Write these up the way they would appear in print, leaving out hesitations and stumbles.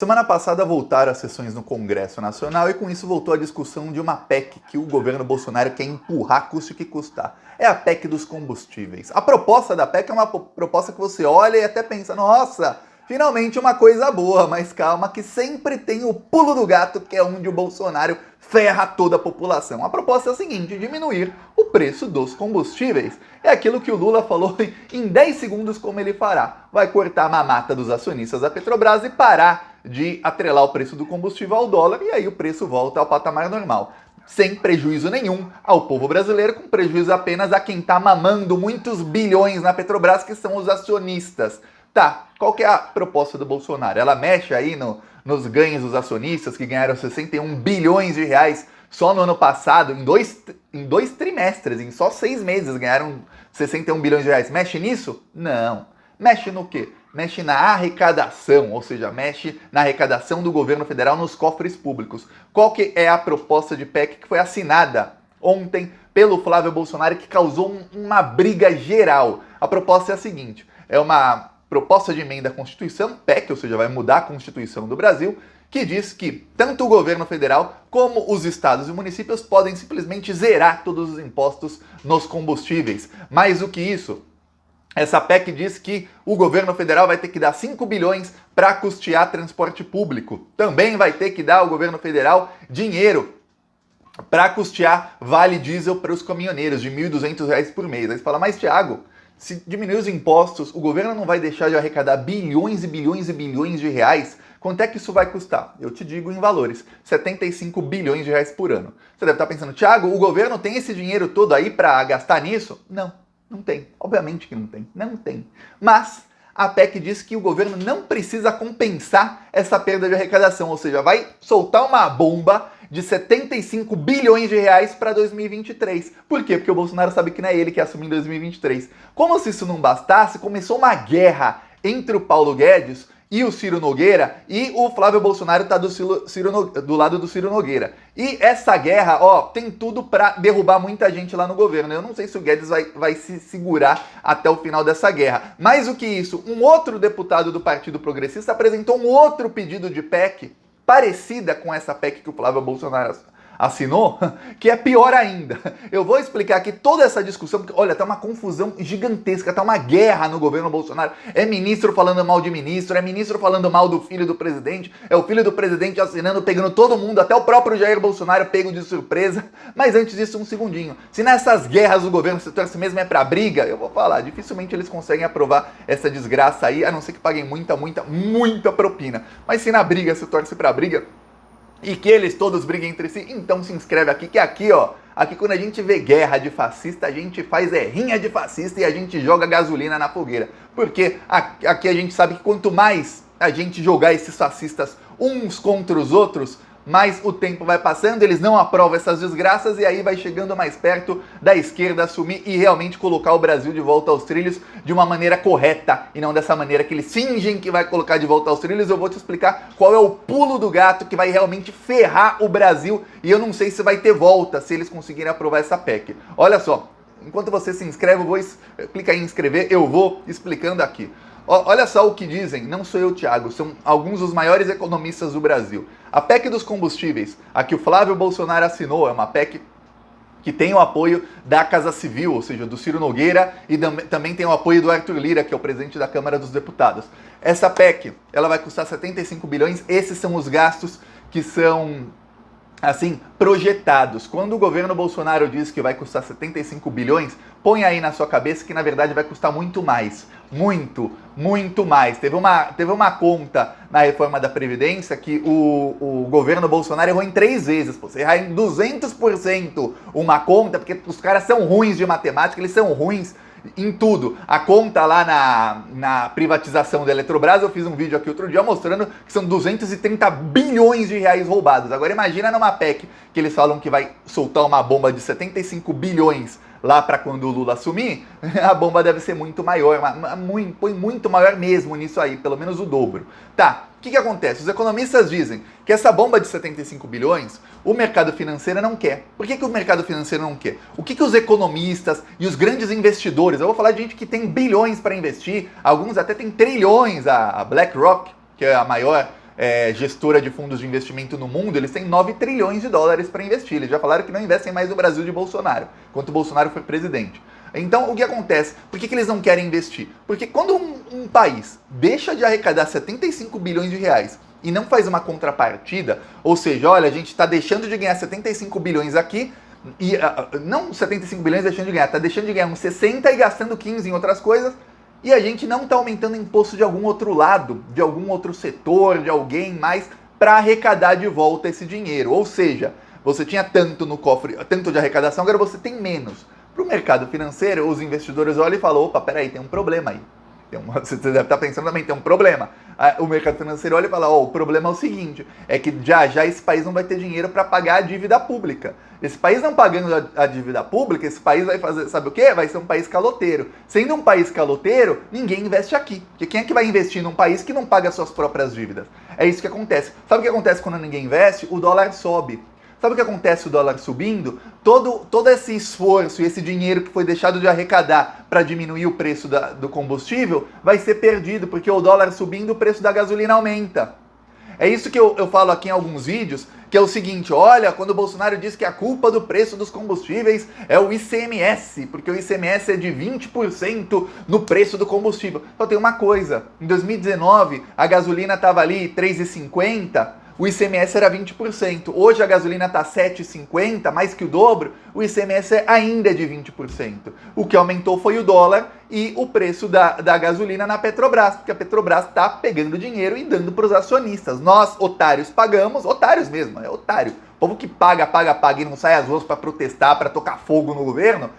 Semana passada voltaram as sessões no Congresso Nacional e com isso voltou a discussão de uma PEC que o governo Bolsonaro quer empurrar custe o que custar. É a PEC dos combustíveis. A proposta da PEC é uma proposta que você olha e até pensa, nossa, finalmente uma coisa boa, mas calma que sempre tem o pulo do gato que é onde o Bolsonaro ferra toda a população. A proposta é a seguinte, diminuir o preço dos combustíveis. É aquilo que o Lula falou em 10 segundos como ele fará. Vai cortar a mamata dos acionistas da Petrobras e parar de atrelar o preço do combustível ao dólar e aí o preço volta ao patamar normal. Sem prejuízo nenhum ao povo brasileiro, com prejuízo apenas a quem está mamando muitos bilhões na Petrobras, que são os acionistas. Tá, qual que é a proposta do Bolsonaro? Ela mexe aí nos ganhos dos acionistas, que ganharam 61 bilhões de reais só no ano passado, em dois trimestres, em só 6 meses ganharam 61 bilhões de reais. Mexe nisso? Não. Mexe no quê? Mexe na arrecadação, ou seja, mexe na arrecadação do governo federal nos cofres públicos. Qual que é a proposta de PEC que foi assinada ontem pelo Flávio Bolsonaro que causou uma briga geral? A proposta é a seguinte, é uma proposta de emenda à Constituição, PEC, ou seja, vai mudar a Constituição do Brasil, que diz que tanto o governo federal como os estados e municípios podem simplesmente zerar todos os impostos nos combustíveis. Mais do que isso, essa PEC diz que o governo federal vai ter que dar 5 bilhões para custear transporte público. Também vai ter que dar ao governo federal dinheiro para custear vale diesel para os caminhoneiros de R$ 1.200 por mês. Aí você fala, mas Thiago, se diminuir os impostos, o governo não vai deixar de arrecadar bilhões e bilhões e bilhões de reais? Quanto é que isso vai custar? Eu te digo em valores, 75 bilhões de reais por ano. Você deve estar pensando, Thiago, o governo tem esse dinheiro todo aí para gastar nisso? Não tem. Obviamente que não tem. Não tem. Mas a PEC diz que o governo não precisa compensar essa perda de arrecadação, ou seja, vai soltar uma bomba de 75 bilhões de reais para 2023. Por quê? Porque o Bolsonaro sabe que não é ele que assume em 2023. Como se isso não bastasse, começou uma guerra entre o Paulo Guedes e o Ciro Nogueira, e o Flávio Bolsonaro está do lado do Ciro Nogueira. E essa guerra, tem tudo para derrubar muita gente lá no governo. Eu não sei se o Guedes vai se segurar até o final dessa guerra. Mais do que isso, um outro deputado do Partido Progressista apresentou um outro pedido de PEC, parecida com essa PEC que o Flávio Bolsonaro assinou, que é pior ainda. Eu vou explicar aqui toda essa discussão, porque, olha, tá uma confusão gigantesca, tá uma guerra no governo Bolsonaro. É ministro falando mal de ministro, é ministro falando mal do filho do presidente, é o filho do presidente assinando, pegando todo mundo, até o próprio Jair Bolsonaro pego de surpresa. Mas antes disso, um segundinho. Se nessas guerras o governo se torce mesmo é pra briga, eu vou falar, dificilmente eles conseguem aprovar essa desgraça aí, a não ser que paguem muita propina. Mas se na briga se torce pra briga, e que eles todos briguem entre si, então se inscreve aqui, que aqui quando a gente vê guerra de fascista, a gente faz rinha de fascista e a gente joga gasolina na fogueira. Porque aqui a gente sabe que quanto mais a gente jogar esses fascistas uns contra os outros, mais o tempo vai passando, eles não aprovam essas desgraças e aí vai chegando mais perto da esquerda assumir e realmente colocar o Brasil de volta aos trilhos de uma maneira correta e não dessa maneira que eles fingem que vai colocar de volta aos trilhos. Eu vou te explicar qual é o pulo do gato que vai realmente ferrar o Brasil e eu não sei se vai ter volta se eles conseguirem aprovar essa PEC. Olha só, enquanto você se inscreve, clica em inscrever, eu vou explicando aqui. Olha só o que dizem, não sou eu, Thiago, são alguns dos maiores economistas do Brasil. A PEC dos combustíveis, a que o Flávio Bolsonaro assinou, é uma PEC que tem o apoio da Casa Civil, ou seja, do Ciro Nogueira, e também tem o apoio do Arthur Lira, que é o presidente da Câmara dos Deputados. Essa PEC, ela vai custar 75 bilhões, esses são os gastos que são projetados. Quando o governo Bolsonaro diz que vai custar 75 bilhões, põe aí na sua cabeça que na verdade vai custar muito mais. Muito mais. Teve uma conta na reforma da Previdência que o governo Bolsonaro errou em 3 vezes. Você errar em 200% uma conta, porque os caras são ruins de matemática, eles são ruins em tudo. A conta lá na privatização da Eletrobras, eu fiz um vídeo aqui outro dia mostrando que são 230 bilhões de reais roubados. Agora imagina numa PEC que eles falam que vai soltar uma bomba de 75 bilhões lá para quando o Lula assumir, a bomba deve ser muito maior, põe muito maior mesmo nisso aí, pelo menos o dobro. Tá, o que acontece? Os economistas dizem que essa bomba de 75 bilhões, o mercado financeiro não quer. Por que o mercado financeiro não quer? O que os economistas e os grandes investidores, eu vou falar de gente que tem bilhões para investir, alguns até tem trilhões, a BlackRock, que é a maior gestora de fundos de investimento no mundo, eles têm 9 trilhões de dólares para investir. Eles já falaram que não investem mais no Brasil de Bolsonaro, enquanto o Bolsonaro foi presidente. Então, o que acontece? Por que eles não querem investir? Porque quando um país deixa de arrecadar 75 bilhões de reais e não faz uma contrapartida, ou seja, olha, a gente está deixando de ganhar 75 bilhões aqui, e não 75 bilhões deixando de ganhar, está deixando de ganhar uns 60 e gastando 15 em outras coisas, e a gente não está aumentando o imposto de algum outro lado, de algum outro setor, de alguém mais, para arrecadar de volta esse dinheiro. Ou seja, você tinha tanto no cofre, tanto de arrecadação, agora você tem menos. Para o mercado financeiro, os investidores olham e falam, opa, peraí, tem um problema aí. Você deve estar pensando também, tem um problema. O mercado financeiro olha e fala, o problema é o seguinte, é que já esse país não vai ter dinheiro para pagar a dívida pública. Esse país não pagando a dívida pública, esse país vai fazer, sabe o quê? Vai ser um país caloteiro. Sendo um país caloteiro, ninguém investe aqui. Porque quem é que vai investir num país que não paga suas próprias dívidas? É isso que acontece. Sabe o que acontece quando ninguém investe? O dólar sobe. Sabe o que acontece o dólar subindo? Todo esse esforço e esse dinheiro que foi deixado de arrecadar para diminuir o preço do combustível vai ser perdido, porque o dólar subindo, o preço da gasolina aumenta. É isso que eu falo aqui em alguns vídeos, que é o seguinte, olha, quando o Bolsonaro diz que a culpa do preço dos combustíveis é o ICMS, porque o ICMS é de 20% no preço do combustível. Só tem uma coisa, em 2019 a gasolina estava ali R$3,50, o ICMS era 20%. Hoje a gasolina está R$7,50, mais que o dobro, o ICMS ainda é de 20%. O que aumentou foi o dólar e o preço da gasolina na Petrobras, porque a Petrobras está pegando dinheiro e dando para os acionistas. Nós, otários, pagamos, otários mesmo, é otário. O povo que paga e não sai às ruas para protestar, para tocar fogo no governo,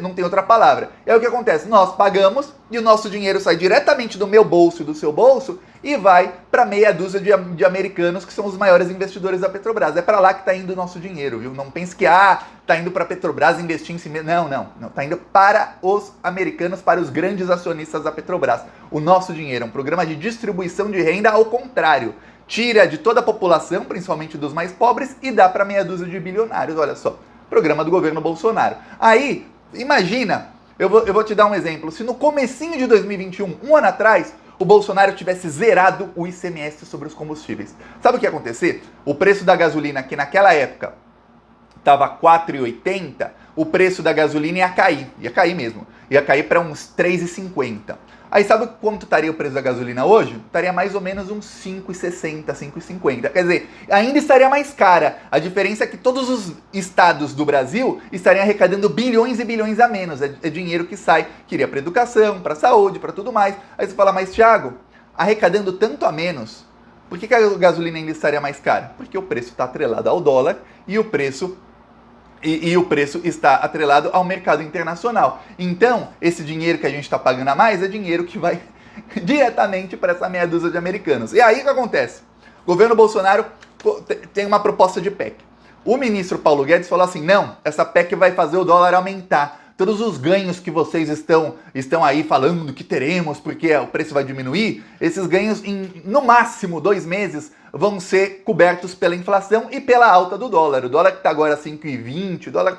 não tem outra palavra. É o que acontece, nós pagamos e o nosso dinheiro sai diretamente do meu bolso e do seu bolso e vai para meia dúzia de americanos que são os maiores investidores da Petrobras. É para lá que está indo o nosso dinheiro, viu? Não pense que está indo para a Petrobras investir em si mesmo. Não. Está indo para os americanos, para os grandes acionistas da Petrobras. O nosso dinheiro é um programa de distribuição de renda ao contrário. Tira de toda a população, principalmente dos mais pobres, e dá para meia dúzia de bilionários. Olha só, programa do governo Bolsonaro. Aí, imagina, eu vou te dar um exemplo. Se no comecinho de 2021, um ano atrás, o Bolsonaro tivesse zerado o ICMS sobre os combustíveis. Sabe o que ia acontecer? O preço da gasolina, que naquela época estava R$4,80, o preço da gasolina ia cair mesmo. Ia cair para uns R$3,50. Aí sabe quanto estaria o preço da gasolina hoje? Estaria mais ou menos uns R$5,60, R$5,50. Quer dizer, ainda estaria mais cara. A diferença é que todos os estados do Brasil estariam arrecadando bilhões e bilhões a menos. É dinheiro que sai, que iria para educação, para saúde, para tudo mais. Aí você fala, mas Thiago, arrecadando tanto a menos, por que a gasolina ainda estaria mais cara? Porque o preço está atrelado ao dólar e o preço está atrelado ao mercado internacional. Então, esse dinheiro que a gente está pagando a mais é dinheiro que vai diretamente para essa meia dúzia de americanos. E aí o que acontece? O governo Bolsonaro tem uma proposta de PEC. O ministro Paulo Guedes falou assim, não, essa PEC vai fazer o dólar aumentar. Todos os ganhos que vocês estão aí falando que teremos porque o preço vai diminuir, esses ganhos em, no máximo, 2 meses, vão ser cobertos pela inflação e pela alta do dólar. O dólar que está agora a 5,20, o dólar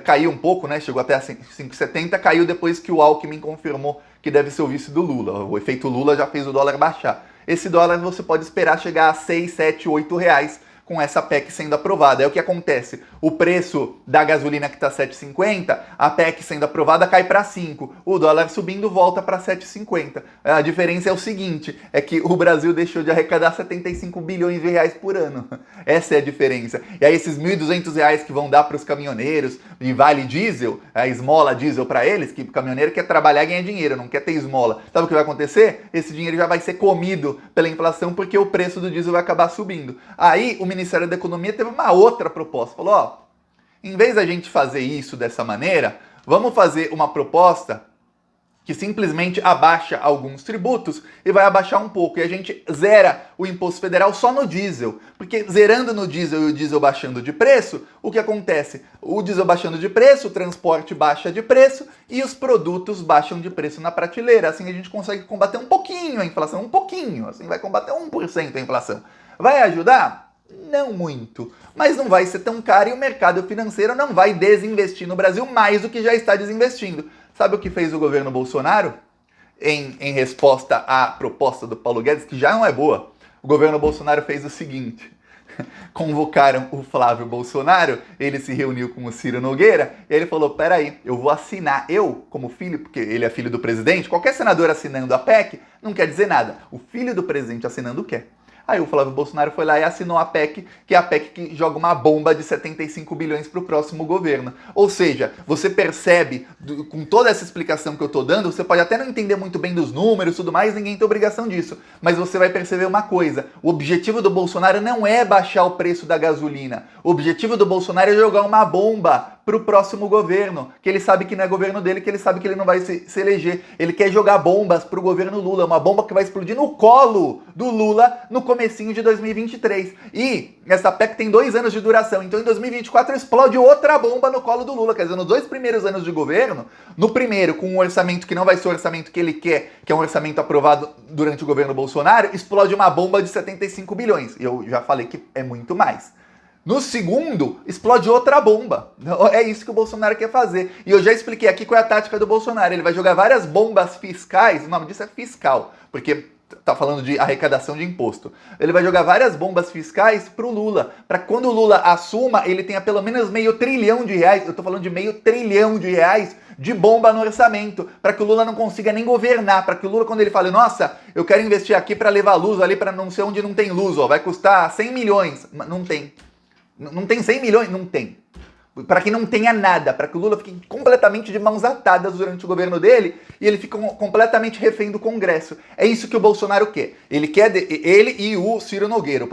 caiu um pouco, né? Chegou até a 5,70, caiu depois que o Alckmin confirmou que deve ser o vice do Lula. O efeito Lula já fez o dólar baixar. Esse dólar você pode esperar chegar a 6, 7, 8 reais com essa PEC sendo aprovada. É o que acontece. O preço da gasolina que está 7,50, a PEC sendo aprovada cai para 5. O dólar subindo volta para 7,50. A diferença é o seguinte, é que o Brasil deixou de arrecadar 75 bilhões de reais por ano. Essa é a diferença. E aí esses 1.200 reais que vão dar para os caminhoneiros e vale diesel, a esmola diesel para eles, que o caminhoneiro quer trabalhar e ganhar dinheiro, não quer ter esmola. Sabe o que vai acontecer? Esse dinheiro já vai ser comido pela inflação porque o preço do diesel vai acabar subindo. Aí o Ministério da Economia teve uma outra proposta. Falou, em vez da gente fazer isso dessa maneira, vamos fazer uma proposta que simplesmente abaixa alguns tributos e vai abaixar um pouco. E a gente zera o imposto federal só no diesel. Porque zerando no diesel e o diesel baixando de preço, o que acontece? O diesel baixando de preço, o transporte baixa de preço e os produtos baixam de preço na prateleira. Assim a gente consegue combater um pouquinho a inflação, um pouquinho. Assim vai combater 1% a inflação. Vai ajudar? Não muito, mas não vai ser tão caro e o mercado financeiro não vai desinvestir no Brasil mais do que já está desinvestindo. Sabe o que fez o governo Bolsonaro? Em resposta à proposta do Paulo Guedes, que já não é boa. O governo Bolsonaro fez o seguinte: convocaram o Flávio Bolsonaro, ele se reuniu com o Ciro Nogueira, e ele falou, peraí, eu vou assinar, eu como filho, porque ele é filho do presidente, qualquer senador assinando a PEC não quer dizer nada, o filho do presidente assinando quer. Aí o Flávio Bolsonaro foi lá e assinou a PEC, que é a PEC que joga uma bomba de 75 bilhões para o próximo governo. Ou seja, você percebe, com toda essa explicação que eu estou dando, você pode até não entender muito bem dos números e tudo mais, ninguém tem obrigação disso. Mas você vai perceber uma coisa, o objetivo do Bolsonaro não é baixar o preço da gasolina. O objetivo do Bolsonaro é jogar uma bomba para o próximo governo, que ele sabe que não é governo dele, que ele sabe que ele não vai se eleger. Ele quer jogar bombas para o governo Lula, uma bomba que vai explodir no colo do Lula no comecinho de 2023. E essa PEC tem 2 anos de duração, então em 2024 explode outra bomba no colo do Lula. Quer dizer, nos 2 primeiros anos de governo, no primeiro com um orçamento que não vai ser o orçamento que ele quer, que é um orçamento aprovado durante o governo Bolsonaro, explode uma bomba de 75 bilhões. E eu já falei que é muito mais. No segundo, explode outra bomba. É isso que o Bolsonaro quer fazer. E eu já expliquei aqui qual é a tática do Bolsonaro. Ele vai jogar várias bombas fiscais, o nome disso é fiscal, porque tá falando de arrecadação de imposto. Ele vai jogar várias bombas fiscais pro Lula, para quando o Lula assuma, ele tenha pelo menos R$500 bilhão, eu tô falando de R$500 bilhão de bomba no orçamento, para que o Lula não consiga nem governar, para que o Lula, quando ele fale, nossa, eu quero investir aqui para levar luz ali para não sei onde não tem luz, ó, vai custar 100 milhões, não tem. Não tem 100 milhões? Não tem. Para que não tenha nada, para que o Lula fique completamente de mãos atadas durante o governo dele e ele fique completamente refém do Congresso. É isso que o Bolsonaro quer. Ele quer ele e o Ciro Nogueira. O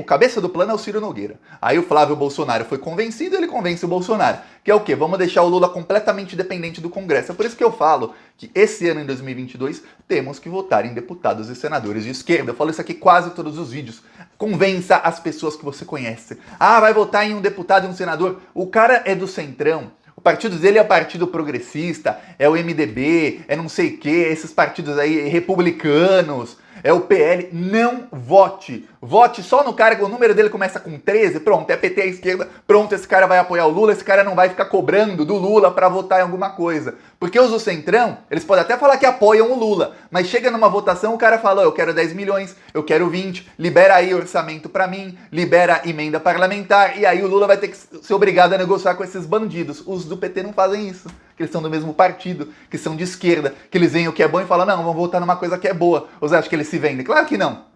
cabeça do plano é o Ciro Nogueira. Aí o Flávio Bolsonaro foi convencido, ele convence o Bolsonaro. Que é o quê? Vamos deixar o Lula completamente dependente do Congresso. É por isso que eu falo que esse ano, em 2022, temos que votar em deputados e senadores de esquerda. Eu falo isso aqui quase todos os vídeos. Convença as pessoas que você conhece. Ah, vai votar em um deputado e um senador. O cara é do Centrão. O partido dele é o Partido Progressista, é o MDB, é não sei o quê, esses partidos aí republicanos, é o PL. Não vote. Vote só no cara que o número dele começa com 13, pronto, é PT à esquerda, pronto, esse cara vai apoiar o Lula, esse cara não vai ficar cobrando do Lula pra votar em alguma coisa. Porque os do Centrão, eles podem até falar que apoiam o Lula, mas chega numa votação, o cara fala, eu quero 10 milhões, eu quero 20, libera aí orçamento pra mim, libera emenda parlamentar, e aí o Lula vai ter que ser obrigado a negociar com esses bandidos. Os do PT não fazem isso, que eles são do mesmo partido, que são de esquerda, que eles veem o que é bom e falam, não, vamos votar numa coisa que é boa. Ou você acha que eles se vendem? Claro que não.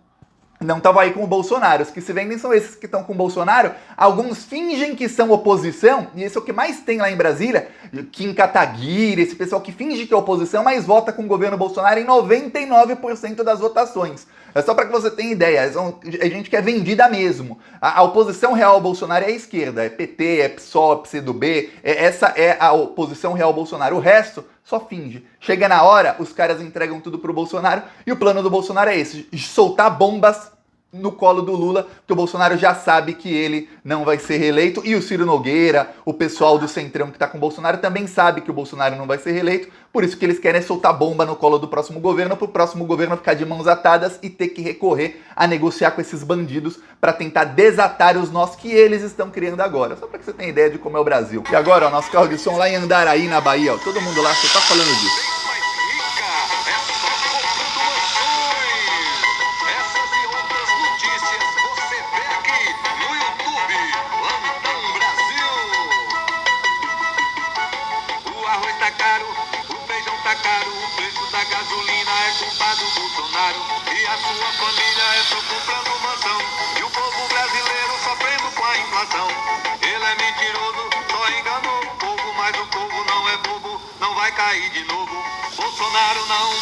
Não estavam aí com o Bolsonaro. Os que se vendem são esses que estão com o Bolsonaro. Alguns fingem que são oposição, e esse é o que mais tem lá em Brasília, Kim Kataguiri, esse pessoal que finge que é oposição, mas vota com o governo Bolsonaro em 99% das votações. É só para que você tenha ideia, é gente que é vendida mesmo. A oposição real ao Bolsonaro é a esquerda, é PT, é PSOL, é PCdoB, essa é a oposição real ao Bolsonaro. O resto só finge. Chega na hora, os caras entregam tudo pro Bolsonaro, e o plano do Bolsonaro é esse, soltar bombas no colo do Lula, porque o Bolsonaro já sabe que ele não vai ser reeleito, e o Ciro Nogueira, o pessoal do Centrão que tá com o Bolsonaro, também sabe que o Bolsonaro não vai ser reeleito, por isso que eles querem soltar bomba no colo do próximo governo, pro próximo governo ficar de mãos atadas e ter que recorrer a negociar com esses bandidos para tentar desatar os nós que eles estão criando agora. Só para que você tenha ideia de como é o Brasil. E agora, ó, nosso carro de som lá em Andaraí, na Bahia, ó, todo mundo lá só tá falando disso. E a sua família é só comprando mansão. E o povo brasileiro sofrendo com a inflação. Ele é mentiroso, só enganou o povo. Mas o povo não é bobo, não vai cair de novo. Bolsonaro não.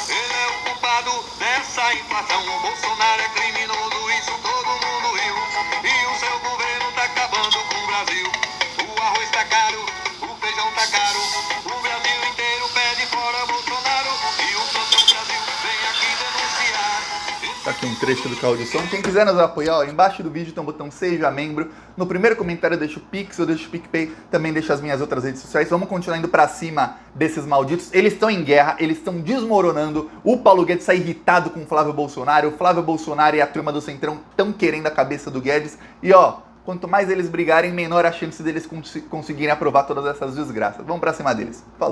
Ele é o culpado dessa inflação. O Bolsonaro é criminoso, isso todo mundo riu. E o seu governo tá acabando com o Brasil. O arroz tá caro, o feijão tá caro. O Brasil inteiro pede fora Bolsonaro. E o Santo Brasil vem aqui denunciar. Tá aqui um trecho do carro de som. Quem quiser nos apoiar, ó, embaixo do vídeo tem um botão Seja Membro. No primeiro comentário eu deixo o Pix, eu deixo o PicPay, também deixo as minhas outras redes sociais. Vamos continuar indo pra cima desses malditos. Eles estão em guerra, eles estão desmoronando. O Paulo Guedes está irritado com o Flávio Bolsonaro. O Flávio Bolsonaro e a turma do Centrão estão querendo a cabeça do Guedes. E ó, quanto mais eles brigarem, menor a chance deles conseguirem aprovar todas essas desgraças. Vamos pra cima deles. Falou.